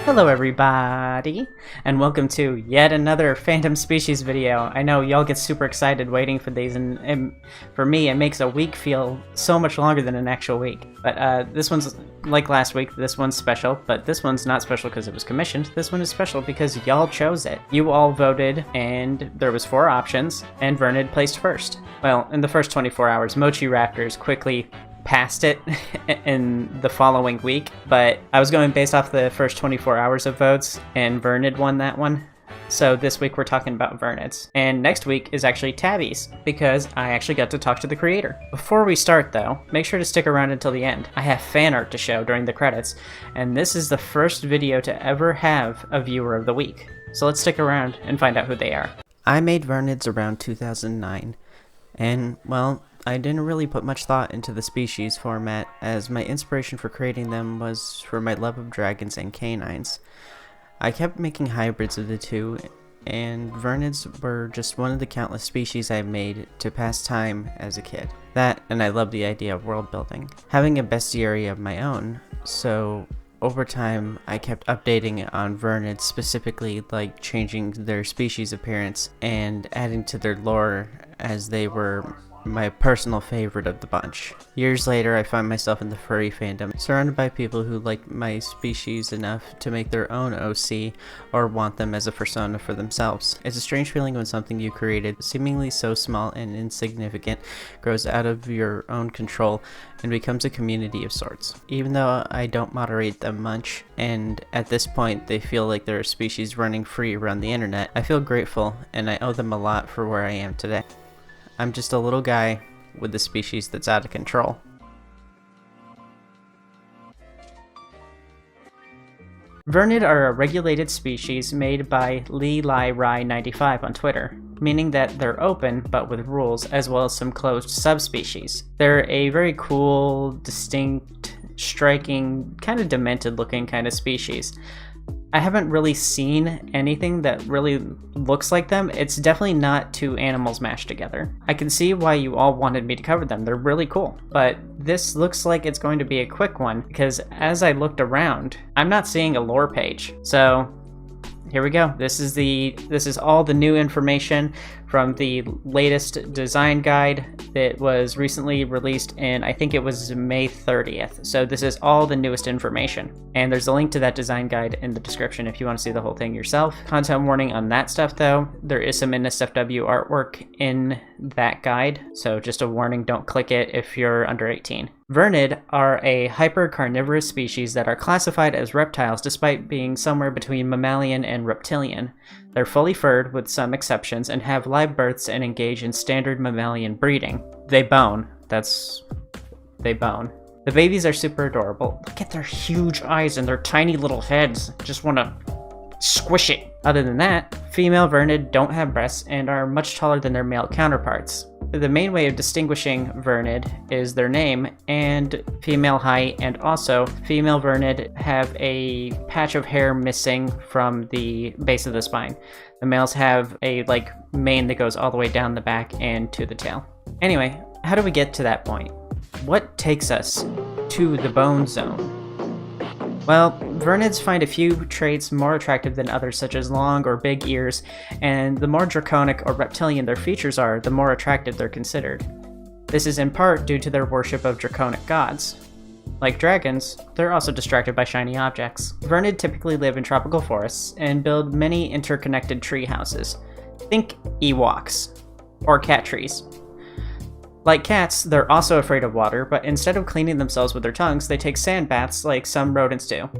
Hello everybody, and welcome to yet another Phantom Species video. I know y'all get super excited waiting for these, and for me it makes a week feel so much longer than an actual week. But this one's, like last week, this one's special, but this one's not special because it was commissioned. This one is special because y'all chose it. You all voted, and there was 4 options, and Vernid placed first. Well, in the first 24 hours, Mochi Raptors quickly passed it in the following week, but I was going based off the first 24 hours of votes, and Vernid won that one. So this week we're talking about Vernids. And next week is actually Tabby's, because I actually got to talk to the creator. Before we start though, make sure to stick around until the end. I have fan art to show during the credits, and this is the first video to ever have a viewer of the week. So let's stick around and find out who they are. I made Vernids around 2009, and well, I didn't really put much thought into the species format, as my inspiration for creating them was for my love of dragons and canines. I kept making hybrids of the two, and Vernids were just one of the countless species I made to pass time as a kid. That, and I love the idea of world building. Having a bestiary of my own, so over time I kept updating on Vernids, specifically like changing their species appearance and adding to their lore, as they were my personal favorite of the bunch. Years later, I find myself in the furry fandom, surrounded by people who like my species enough to make their own OC or want them as a persona for themselves. It's a strange feeling when something you created, seemingly so small and insignificant, grows out of your own control and becomes a community of sorts. Even though I don't moderate them much, and at this point they feel like they're a species running free around the internet, I feel grateful and I owe them a lot for where I am today. I'm just a little guy with a species that's out of control. Vernid are a regulated species made by LiLaiRa 95 on Twitter, meaning that they're open but with rules, as well as some closed subspecies. They're a very cool, distinct, striking, kind of demented looking kind of species. I haven't really seen anything that really looks like them. It's definitely not 2 animals mashed together. I can see why you all wanted me to cover them. They're really cool. But this looks like it's going to be a quick one, because as I looked around, I'm not seeing a lore page. So here we go. This is all the new information from the latest design guide that was recently released in, I think it was May 30th. So this is all the newest information. And there's a link to that design guide in the description if you want to see the whole thing yourself. Content warning on that stuff though, there is some NSFW artwork in that guide. So just a warning, don't click it if you're under 18. Vernid are a hypercarnivorous species that are classified as reptiles despite being somewhere between mammalian and reptilian. They're fully furred with some exceptions and have live births and engage in standard mammalian breeding. They bone. They bone. The babies are super adorable. Look at their huge eyes and their tiny little heads. Just want to squish it. Other than that, female Vernid don't have breasts and are much taller than their male counterparts. The main way of distinguishing Vernid is their name and female height, and also female Vernid have a patch of hair missing from the base of the spine. The males have a mane that goes all the way down the back and to the tail. Anyway, how do we get to that point? What takes us to the bone zone? Well, Vernids find a few traits more attractive than others, such as long or big ears, and the more draconic or reptilian their features are, the more attractive they're considered. This is in part due to their worship of draconic gods. Like dragons, they're also distracted by shiny objects. Vernid typically live in tropical forests and build many interconnected tree houses. Think Ewoks, or cat trees. Like cats, they're also afraid of water, but instead of cleaning themselves with their tongues, they take sand baths like some rodents do.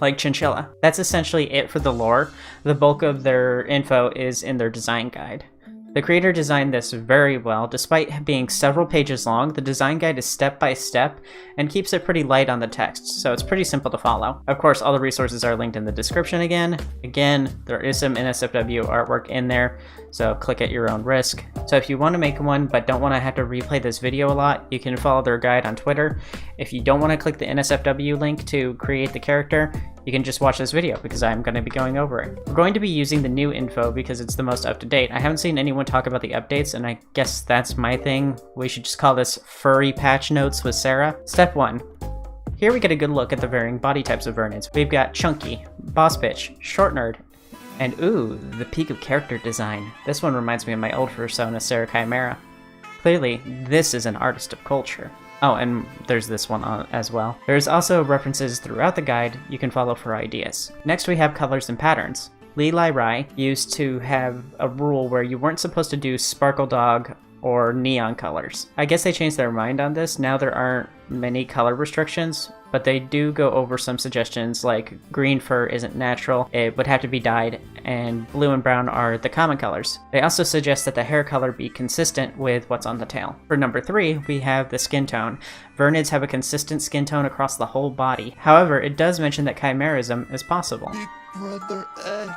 Like chinchilla. That's essentially it for the lore. The bulk of their info is in their design guide. The creator designed this very well. Despite being several pages long, the design guide is step by step and keeps it pretty light on the text, so it's pretty simple to follow. Of course, all the resources are linked in the description again. Again, there is some NSFW artwork in there, so click at your own risk. So if you want to make one but don't want to have to replay this video a lot, you can follow their guide on Twitter. If you don't want to click the NSFW link to create the character, you can just watch this video because I'm going to be going over it. We're going to be using the new info because it's the most up-to-date. I haven't seen anyone talk about the updates, and I guess that's my thing. We should just call this Furry Patch Notes with Sera. Step 1. Here we get a good look at the varying body types of Vernids. We've got Chunky, Boss Bitch, Short Nerd, and ooh, the peak of character design. This one reminds me of my old persona, Sera Chimera. Clearly, this is an artist of culture. Oh, and there's this one as well. There's also references throughout the guide you can follow for ideas. Next we have colors and patterns. LiLaiRa used to have a rule where you weren't supposed to do sparkle dog or neon colors. I guess they changed their mind on this. Now there aren't many color restrictions, but they do go over some suggestions like green fur isn't natural, it would have to be dyed, and blue and brown are the common colors. They also suggest that the hair color be consistent with what's on the tail. For number 3, we have the skin tone. Vernids have a consistent skin tone across the whole body. However, it does mention that chimerism is possible. Big brother egg.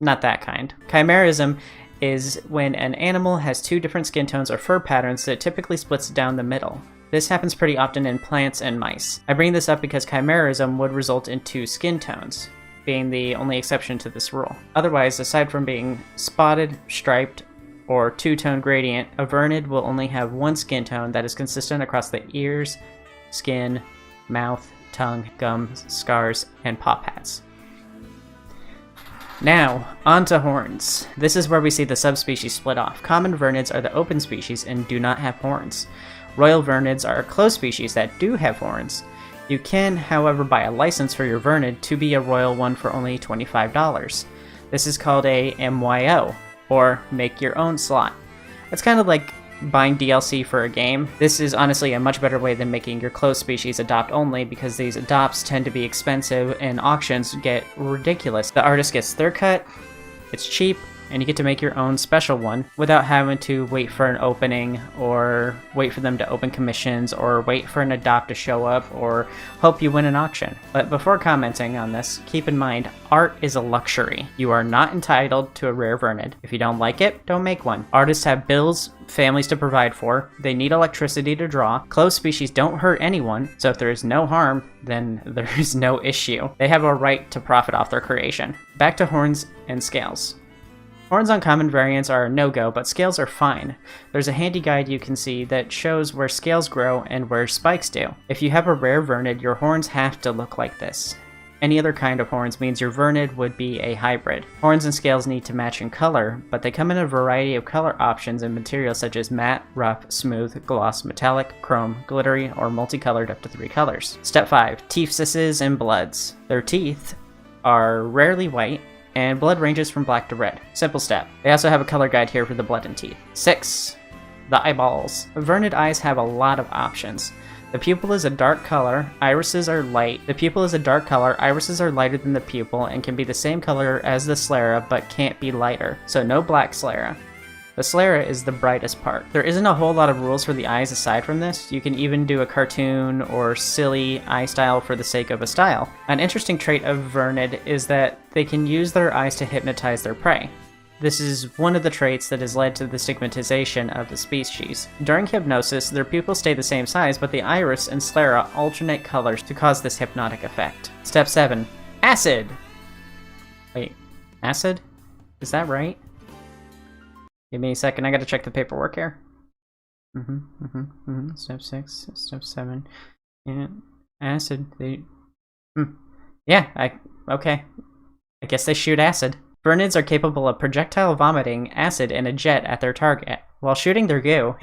Not that kind. Chimerism is when an animal has 2 different skin tones or fur patterns that typically splits down the middle. This happens pretty often in plants and mice. I bring this up because chimerism would result in 2 skin tones, being the only exception to this rule. Otherwise, aside from being spotted, striped, or 2-tone gradient, a Vernid will only have 1 skin tone that is consistent across the ears, skin, mouth, tongue, gums, scars, and paw pads. Now, on to horns. This is where we see the subspecies split off. Common Vernids are the open species and do not have horns. Royal Vernids are a closed species that do have horns. You can, however, buy a license for your Vernid to be a royal one for only $25. This is called a MYO, or Make Your Own slot. It's kind of like buying DLC for a game. This is honestly a much better way than making your closed species adopt only, because these adopts tend to be expensive and auctions get ridiculous. The artist gets their cut, it's cheap, and you get to make your own special one without having to wait for an opening, or wait for them to open commissions, or wait for an adopt to show up, or hope you win an auction. But before commenting on this, keep in mind, art is a luxury. You are not entitled to a rare Vernid. If you don't like it, don't make one. Artists have bills, families to provide for, they need electricity to draw, closed species don't hurt anyone, so if there is no harm, then there is no issue. They have a right to profit off their creation. Back to horns and scales. Horns on common variants are a no-go, but scales are fine. There's a handy guide you can see that shows where scales grow and where spikes do. If you have a rare Vernid, your horns have to look like this. Any other kind of horns means your Vernid would be a hybrid. Horns and scales need to match in color, but they come in a variety of color options and materials such as matte, rough, smooth, gloss, metallic, chrome, glittery, or multicolored up to 3 colors. Step 5. Teethsises and bloods. Their teeth are rarely white, and blood ranges from black to red. Simple step. They also have a color guide here for the blood and teeth. 6. The eyeballs. Vernid eyes have a lot of options. The pupil is a dark color, irises are light. The pupil is a dark color, irises are lighter than the pupil, and can be the same color as the sclera, but can't be lighter. So no black sclera. The sclera is the brightest part. There isn't a whole lot of rules for the eyes aside from this. You can even do a cartoon or silly eye style for the sake of a style. An interesting trait of Vernid is that they can use their eyes to hypnotize their prey. This is one of the traits that has led to the stigmatization of the species. During hypnosis, their pupils stay the same size, but the iris and sclera alternate colors to cause this hypnotic effect. Step 7. Acid! Wait, acid? Is that right? Give me a second, I gotta check the paperwork here. Step 6, step 7. Yeah, acid. Yeah, okay. I guess they shoot acid. Vernids are capable of projectile vomiting acid in a jet at their target. While shooting their goo,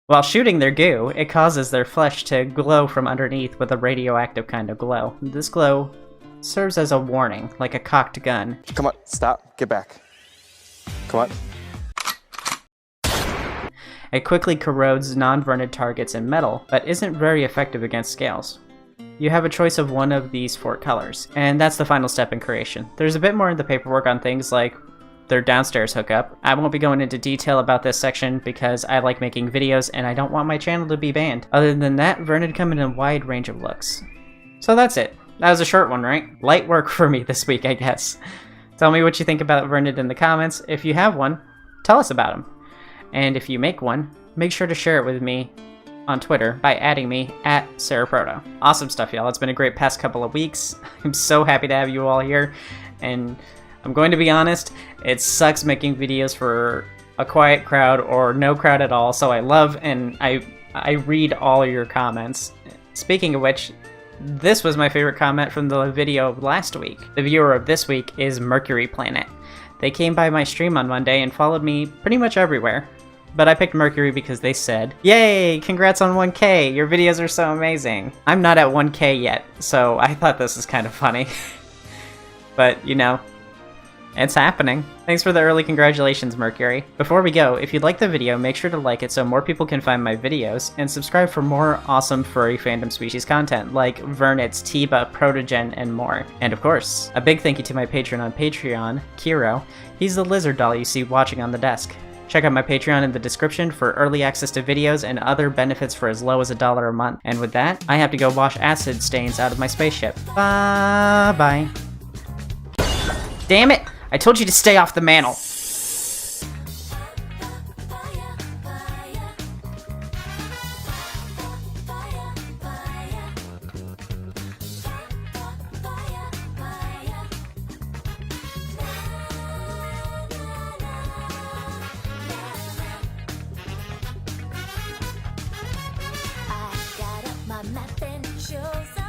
it causes their flesh to glow from underneath with a radioactive kind of glow. This glow serves as a warning, like a cocked gun. Come on, stop, get back. Come on. It quickly corrodes non-Vernid targets in metal, but isn't very effective against scales. You have a choice of one of these 4 colors, and that's the final step in creation. There's a bit more in the paperwork on things like their downstairs hookup. I won't be going into detail about this section because I like making videos and I don't want my channel to be banned. Other than that, Vernid come in a wide range of looks. So that's it. That was a short one, right? Light work for me this week, I guess. Tell me what you think about Vernid in the comments. If you have one, tell us about them. And if you make one, make sure to share it with me on Twitter by adding me at SeraProto. Awesome stuff, y'all. It's been a great past couple of weeks. I'm so happy to have you all here. And I'm going to be honest, it sucks making videos for a quiet crowd or no crowd at all. So I love and I I read all your comments. Speaking of which, this was my favorite comment from the video of last week. The viewer of this week is Mercury Planet. They came by my stream on Monday and followed me pretty much everywhere. But I picked Mercury because they said, "Yay, congrats on 1K, your videos are so amazing." I'm not at 1K yet, so I thought this was kind of funny. But, you know, it's happening. Thanks for the early congratulations, Mercury. Before we go, if you like the video, make sure to like it so more people can find my videos, and subscribe for more awesome furry fandom species content like Vernids, Tiba, Protogen, and more. And of course, a big thank you to my patron on Patreon, Kiro. He's the lizard doll you see watching on the desk. Check out my Patreon in the description for early access to videos and other benefits for as low as $1 a month. And with that, I have to go wash acid stains out of my spaceship. Bye-bye. Damn it! I told you to stay off the mantle! My map and shows